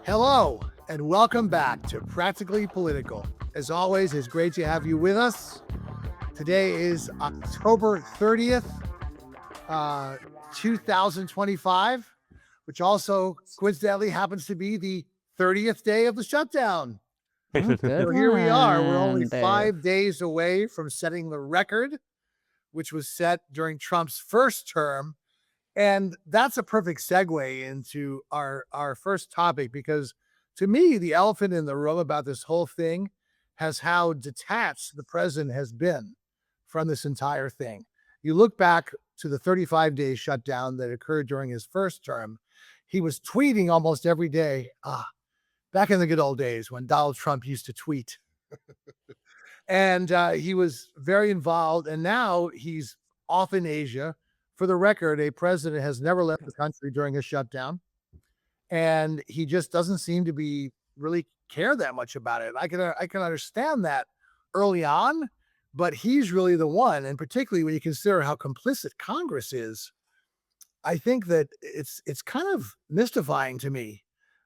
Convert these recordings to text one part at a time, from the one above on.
Hello, and welcome back to Practically Political. As always, it's great to have you with us. Today is October 30th, uh, 2025, which also coincidentally happens to be the 30th day of the shutdown. Oh, good So here we are. We're only one, Dave. 5 days away from setting the record, which was set during Trump's first term. And that's a perfect segue into our first topic because to me, the elephant in the room about this whole thing has how detached the president has been from this entire thing. You look back to the 35-day shutdown that occurred during his first term, he was tweeting almost every day. Back in the good old days when Donald Trump used to tweet. And he was very involved. And now he's off in Asia. For the record, a president has never left the country during a shutdown, and he just doesn't seem to be really care that much about it. I can understand that early on, but he's really the one, and particularly when you consider how complicit Congress is. I think that it's kind of mystifying to me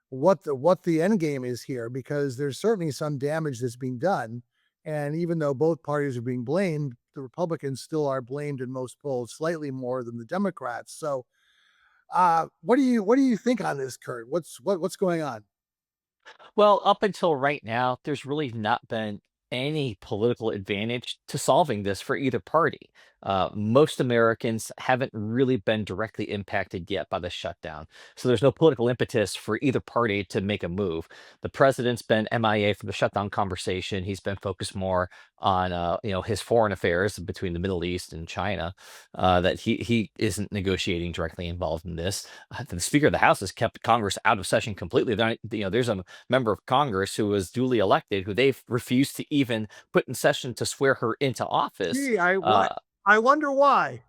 what the end game is here because there's certainly some damage that's being done. And even though both parties are being blamed, the Republicans still are blamed in most polls slightly more than the Democrats. So, what do you think on this, Kurt? What's going on? Well, up until right now, there's really not been any political advantage to solving this for either party. Most Americans haven't really been directly impacted yet by the shutdown. So there's no political impetus for either party to make a move. The president's been MIA from the shutdown conversation. He's been focused more on his foreign affairs between the Middle East and China. That he isn't negotiating directly involved in this. The Speaker of the House has kept Congress out of session completely. There's a member of Congress who was duly elected, who they've refused to even put in session to swear her into office. Gee, I Uh, what I wonder why.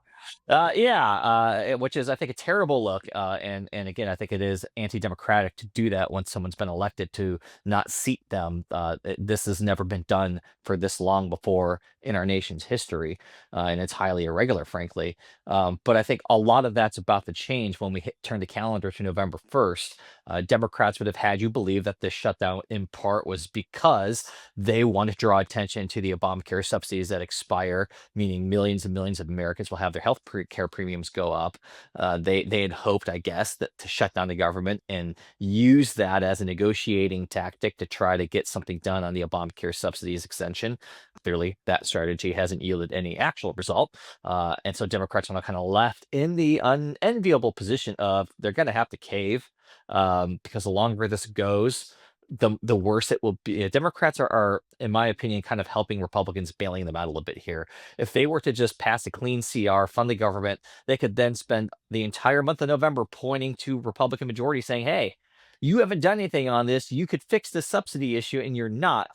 yeah, which is I think a terrible look, and again I think it is anti-democratic to do that when someone's been elected to not seat them. This has never been done for this long before in our nation's history, and it's highly irregular, frankly. But I think a lot of that's about to change when we turn the calendar to November 1st. Democrats would have had you believe that this shutdown in part was because they want to draw attention to the Obamacare subsidies that expire, meaning millions and millions of Americans will have their care premiums go up. They had hoped, I guess, that to shut down the government and use that as a negotiating tactic to try to get something done on the Obamacare subsidies extension. Clearly, that strategy hasn't yielded any actual result, and so Democrats are now kind of left in the unenviable position of they're going to have to cave, because the longer this goes, the worse it will be. Democrats are, in my opinion, kind of helping Republicans, bailing them out a little bit here. If they were to just pass a clean CR, fund the government, they could then spend the entire month of November pointing to Republican majority saying, "Hey, you haven't done anything on this. You could fix the subsidy issue, and you're not."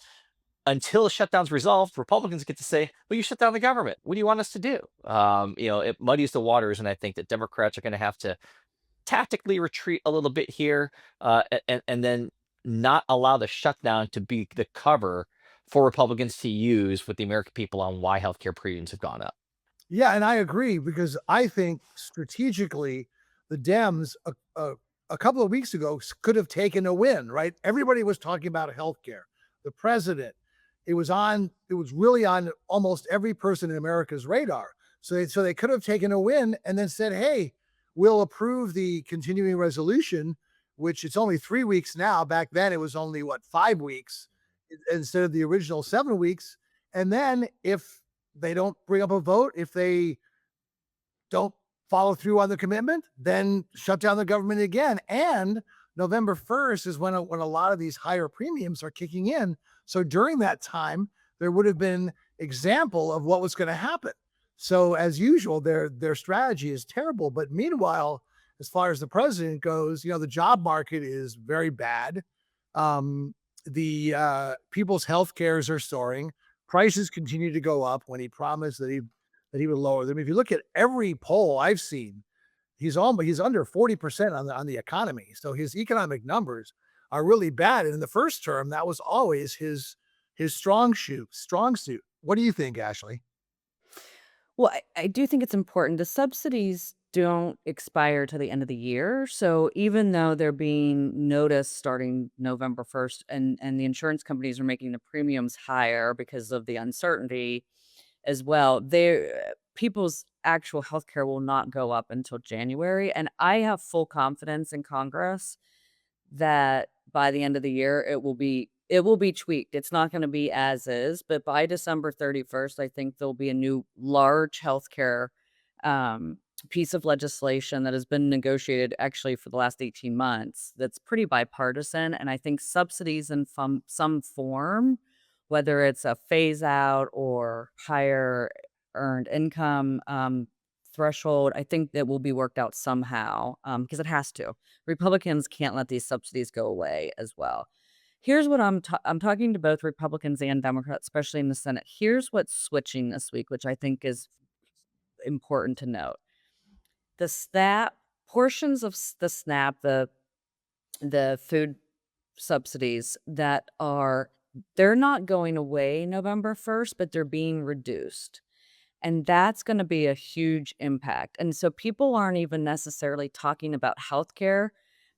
Until the shutdown's resolved, Republicans get to say, "Well, you shut down the government. What do you want us to do?" It muddies the waters, and I think that Democrats are going to have to tactically retreat a little bit here, and then not allow the shutdown to be the cover for Republicans to use with the American people on why healthcare premiums have gone up. Yeah, and I agree because I think strategically, the Dems a couple of weeks ago could have taken a win, right? Everybody was talking about healthcare. The president, it was really on almost every person in America's radar. So they could have taken a win and then said, "Hey, we'll approve the continuing resolution," which it's only 3 weeks now. Back then, it was only what 5 weeks instead of the original 7 weeks. And then if they don't bring up a vote, if they don't follow through on the commitment, then shut down the government again. And November 1st is when a lot of these higher premiums are kicking in. So during that time, there would have been example of what was going to happen. So as usual, their strategy is terrible. But meanwhile, as far as the president goes, the job market is very bad. The people's health cares are soaring. Prices continue to go up when he promised that he would lower them. If you look at every poll I've seen, he's under 40% on the economy. So his economic numbers are really bad. And in the first term, that was always his strong suit. What do you think, Ashley? Well, I do think it's important. The subsidies don't expire till the end of the year. So even though they're being noticed starting November 1st and the insurance companies are making the premiums higher because of the uncertainty as well, their people's actual healthcare will not go up until January. And I have full confidence in Congress that by the end of the year it will be tweaked. It's not gonna be as is, but by December 31st, I think there'll be a new large healthcare, um, piece of legislation that has been negotiated actually for the last 18 months that's pretty bipartisan, and I think subsidies in some form, whether it's a phase out or higher earned income, threshold, I think that will be worked out somehow, because it has to. Republicans can't let these subsidies go away as well. Here's what I'm talking to both Republicans and Democrats, especially in the Senate. Here's what's switching this week, which I think is important to note. The SNAP portions of the SNAP, the food subsidies that are they're not going away November 1st, but they're being reduced. And that's gonna be a huge impact, and so people aren't even necessarily talking about healthcare.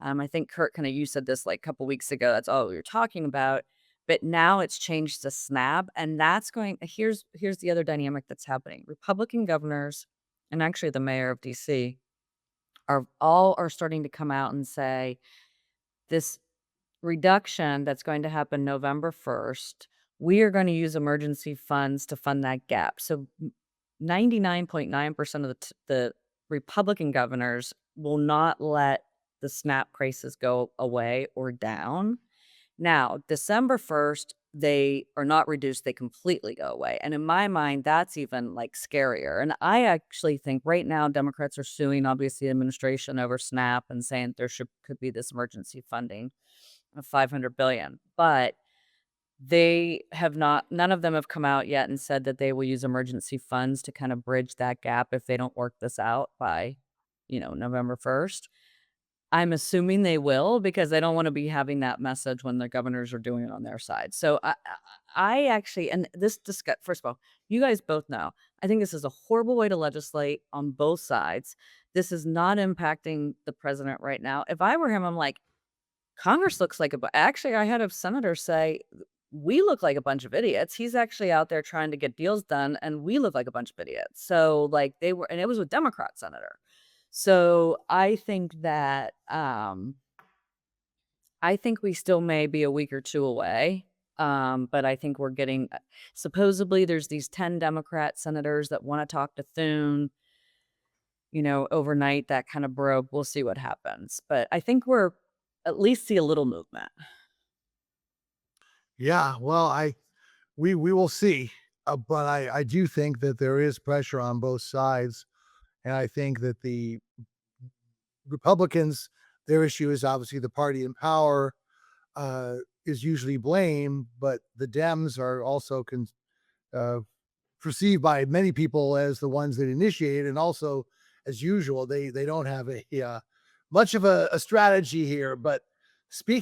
I think Kurt, kinda you said this, like, a couple weeks ago, that's all we were talking about, but now it's changed to SNAP, and that's going here's the other dynamic that's happening. Republican governors, and actually the mayor of DC, are starting to come out and say, "This reduction that's going to happen November 1st, we are gonna use emergency funds to fund that gap." So, 99.9% of the Republican governors will not let the SNAP prices go away or down. Now, December 1st, they are not reduced, they completely go away, and in my mind, that's even, like, scarier, and I actually think right now Democrats are suing, obviously, the administration over SNAP and saying there could be this emergency funding of 500 billion, but they have not none of them have come out yet and said that they will use emergency funds to kind of bridge that gap if they don't work this out by, November 1st. I'm assuming they will because they don't wanna be having that message when the governors are doing it on their side. So I actually and this discuss first of all, you guys both know, I think this is a horrible way to legislate on both sides. This is not impacting the president right now. If I were him, I'm like, Congress looks like actually, I had a senator say, "We look like a bunch of idiots." He's actually out there trying to get deals done, and we look like a bunch of idiots. So, like, they were and it was a Democrat senator. So, I think we still may be a week or 2 away, but I think we're getting supposedly, there's these 10 Democrat senators that wanna talk to Thune, overnight, that kinda broke. We'll see what happens, but I think we're at least see a little movement. Yeah, well, we will see, but I do think that there is pressure on both sides, and I think that the Republicans, their issue is obviously the party in power, is usually blamed, but the Dems are also uh, perceived by many people as the ones that initiated, and also, as usual, they don't have a much of a strategy here. But speaking